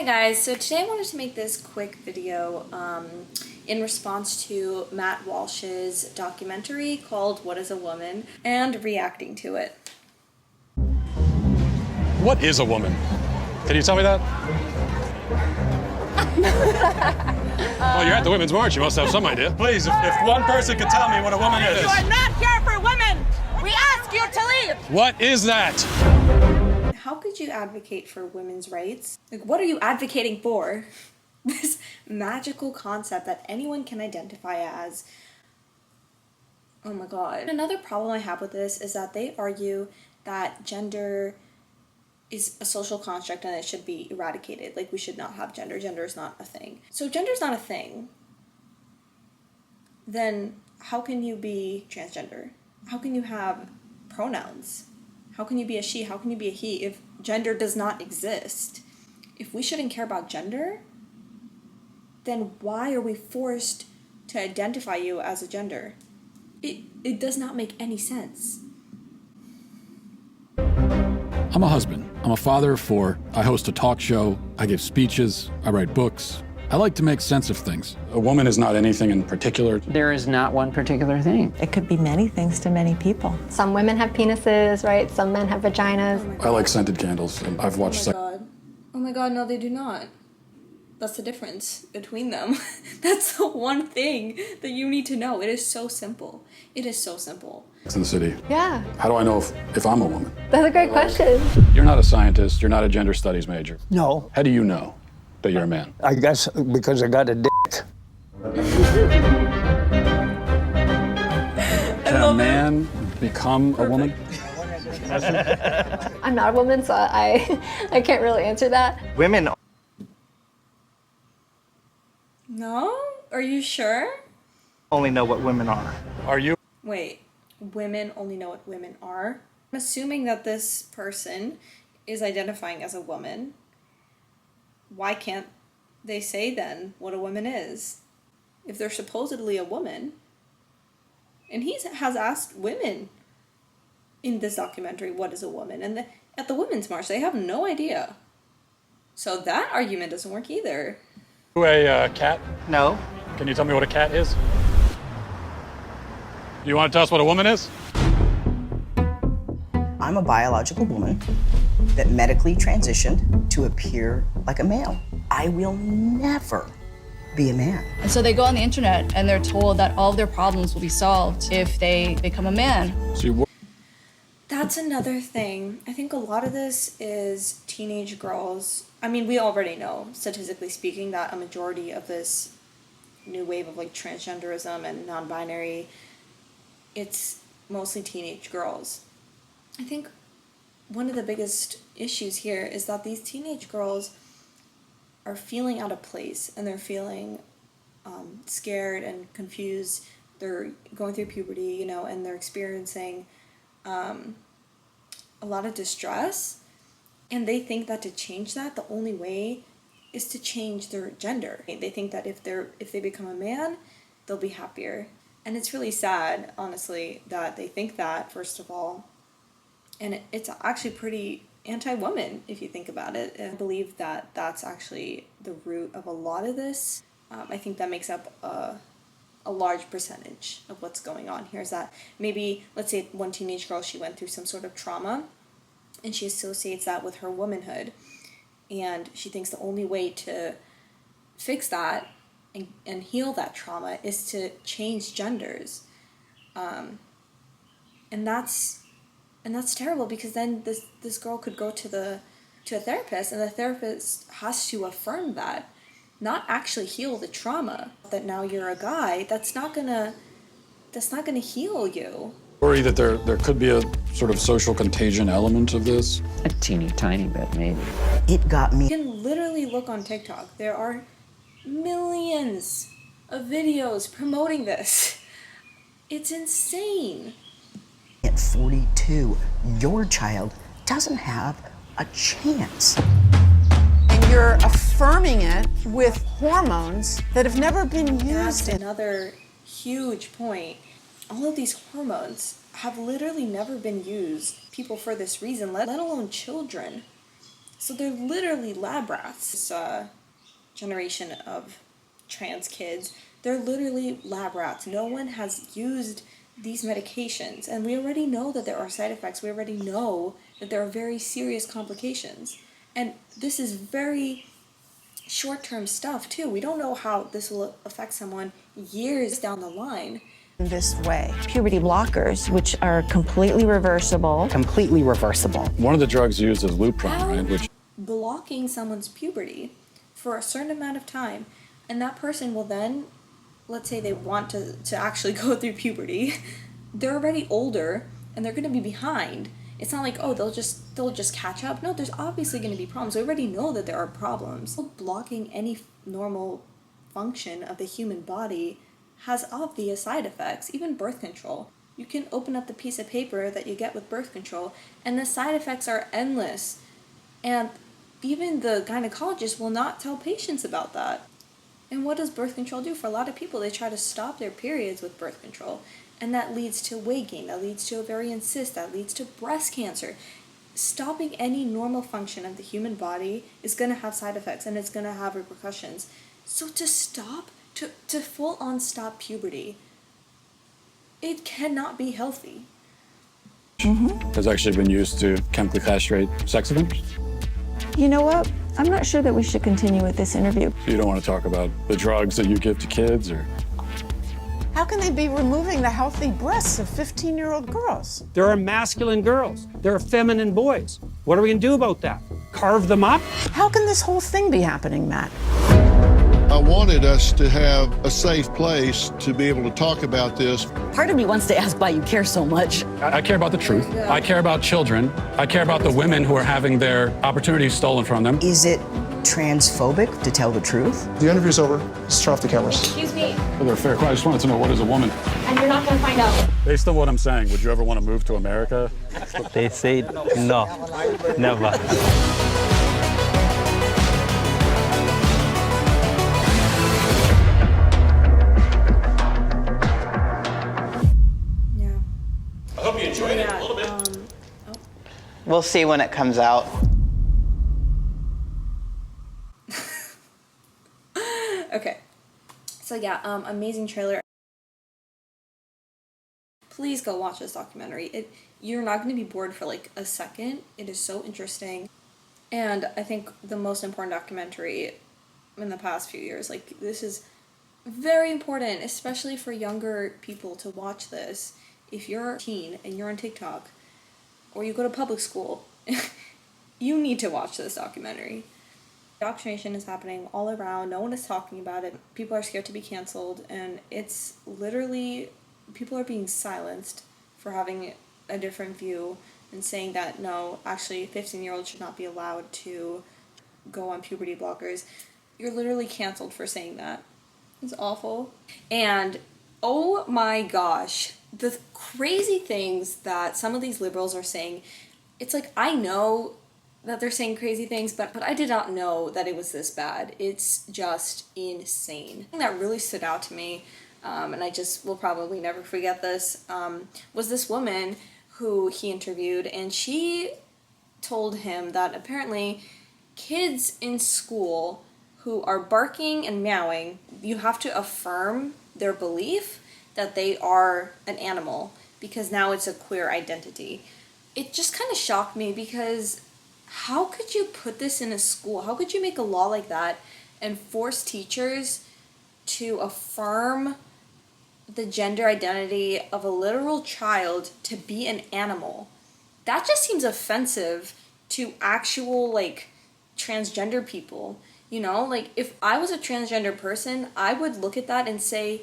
Hi guys, so today I wanted to make this quick video in response to Matt Walsh's documentary called What is a Woman and reacting to it. What is a woman? Can you tell me that? Well, you're at the Women's March. You must have some idea. Please, if one person could tell me what a woman is. You are not here for women! We ask you to leave! What is that? How could you advocate for women's rights? Like, what are you advocating for? This magical concept that anyone can identify as. Oh my god. Another problem I have with this is that they argue that gender is a social construct and it should be eradicated. Like, we should not have gender. Gender is not a thing. So if gender is not a thing, then how can you be transgender? How can you have pronouns? How can you be a she? How can you be a he if gender does not exist? If we shouldn't care about gender, then why are we forced to identify you as a gender? It does not make any sense. I'm a husband. I'm a father of four. I host a talk show. I give speeches. I write books. I like to make sense of things. A woman is not anything in particular. There is not one particular thing. It could be many things to many people. Some women have penises, right? Some men have vaginas. I like scented candles, and I've watched Oh my god, no, they do not. That's the difference between them. That's the one thing that you need to know. It is so simple. It is so simple. Sex in the City. Yeah, How do I know if I'm a woman? that's a great question. You're not a scientist. You're not a gender studies major. No, How do you know that you're a man? I guess because I got a dick. Can a man become a woman? I'm not a woman, so I can't really answer that. Women No? Are you sure? only know what women are. Are you? Wait, women only know what women are? I'm assuming that this person is identifying as a woman. Why can't they say then what a woman is? If they're supposedly a woman, and he has asked women in this documentary what is a woman, and at the Women's March they have no idea. So that argument doesn't work either. You a cat? No, Can you tell me what a cat is? You want to tell us what a woman is? I'm a biological woman that medically transitioned to appear like a male. I will never be a man. And so they go on the internet and they're told that all of their problems will be solved if they become a man. So That's another thing. I think a lot of this is teenage girls. I mean, we already know, statistically speaking, that a majority of this new wave of like transgenderism and non-binary, it's mostly teenage girls. I think one of the biggest issues here is that these teenage girls are feeling out of place, and they're feeling scared and confused. They're going through puberty, and they're experiencing a lot of distress, and they think that to change that, the only way is to change their gender. They think that if they become a man, they'll be happier. And it's really sad, honestly, that they think that, first of all. And it's actually pretty anti-woman, if you think about it. I believe that that's actually the root of a lot of this. I think that makes up a large percentage of what's going on here. Is that maybe, let's say one teenage girl, she went through some sort of trauma, and she associates that with her womanhood. And she thinks the only way to fix that and heal that trauma is to change genders. And that's terrible, because then this girl could go to a therapist, and the therapist has to affirm that, not actually heal the trauma. That now you're a guy, that's not gonna heal you. worry that there could be a sort of social contagion element of this. A teeny tiny bit, maybe. It got me. You can literally look on TikTok. There are millions of videos promoting this. It's insane. At 42, your child doesn't have a chance. And you're affirming it with hormones that have never been That's used in. another huge point. All of these hormones have literally never been used, people, for this reason, let alone children. So they're literally lab rats. This generation of trans kids, they're literally lab rats. No one has used these medications, and we already know that there are side effects. We already know that there are very serious complications. And this is very short-term stuff too. We don't know how this will affect someone years down the line. This way. Puberty blockers, which are completely reversible. Completely reversible. One of the drugs used is Lupron, right? Which Blocking someone's puberty for a certain amount of time, and that person will then, let's say they want to actually go through puberty, they're already older and they're going to be behind. It's not like, oh, they'll just catch up. No, there's obviously going to be problems. We already know that there are problems. Blocking any normal function of the human body has obvious side effects. Even birth control. You can open up the piece of paper that you get with birth control, and the side effects are endless. And even the gynecologist will not tell patients about that. And what does birth control do? For a lot of people, they try to stop their periods with birth control. And that leads to weight gain, that leads to ovarian cyst, that leads to breast cancer. Stopping any normal function of the human body is going to have side effects, and it's going to have repercussions. So to full on stop puberty, it cannot be healthy. has actually been used to chemically castrate sex offenders. You know what? I'm not sure that we should continue with this interview. So you don't want to talk about the drugs that you give to kids, or? How can they be removing the healthy breasts of 15-year-old girls? There are masculine girls. There are feminine boys. What are we going to do about that? Carve them up? How can this whole thing be happening, Matt? I wanted us to have a safe place to be able to talk about this. Part of me wants to ask why you care so much. I care about the truth. I care about children. I care about the women who are having their opportunities stolen from them. Is it transphobic to tell the truth? The interview's over. Let's turn off the cameras. Excuse me. Well, they're fair. I just wanted to know, what is a woman? And you're not going to find out. Based on what I'm saying, would you ever want to move to America? They say no, never. I hope you enjoyed it a little bit. We'll see when it comes out. Okay. So yeah, amazing trailer. Please go watch this documentary. You're not going to be bored for like a second. It is so interesting. And I think the most important documentary in the past few years. Like, this is very important, especially for younger people to watch this. If you're a teen and you're on TikTok, or you go to public school, you need to watch this documentary. Indoctrination is happening all around. No one is talking about it. People are scared to be canceled, and it's literally, people are being silenced for having a different view and saying that, no, actually 15-year-olds should not be allowed to go on puberty blockers. You're literally canceled for saying that. It's awful. And oh my gosh, the crazy things that some of these liberals are saying, it's like, I know that they're saying crazy things, but I did not know that it was this bad. It's just insane. The thing that really stood out to me, and I just will probably never forget this, was this woman who he interviewed, and she told him that apparently kids in school who are barking and meowing, you have to affirm their belief that they are an animal, because now it's a queer identity. It just kind of shocked me, because how could you put this in a school? How could you make a law like that and force teachers to affirm the gender identity of a literal child to be an animal? That just seems offensive to actual, like, transgender people. You know, like, if I was a transgender person, I would look at that and say,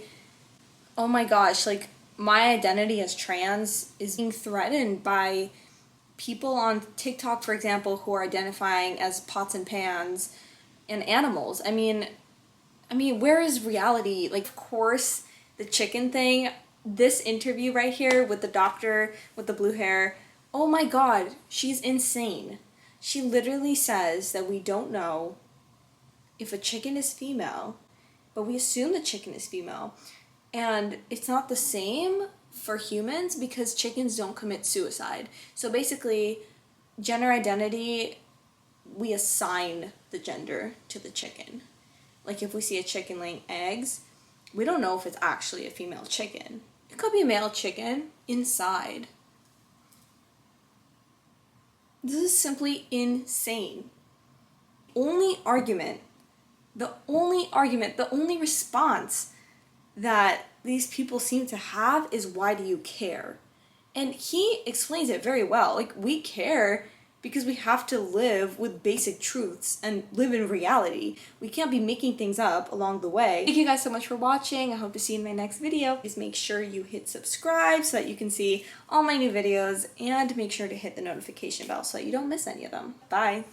oh my gosh, like, my identity as trans is being threatened by people on TikTok, for example, who are identifying as pots and pans and animals. I mean, where is reality? Like, of course, the chicken thing, this interview right here with the doctor with the blue hair, oh my god, she's insane. She literally says that we don't know if a chicken is female, but we assume the chicken is female. And it's not the same for humans, because chickens don't commit suicide. So basically, gender identity we assign the gender to the chicken. Like if we see a chicken laying eggs, we don't know if it's actually a female chicken. It could be a male chicken inside. This is simply insane. The only response that these people seem to have is, why do you care? And he explains it very well. Like, we care because we have to live with basic truths and live in reality. We can't be making things up along the way. Thank you guys so much for watching. I hope to see you in my next video. Please make sure you hit subscribe so that you can see all my new videos, and make sure to hit the notification bell so that you don't miss any of them. Bye.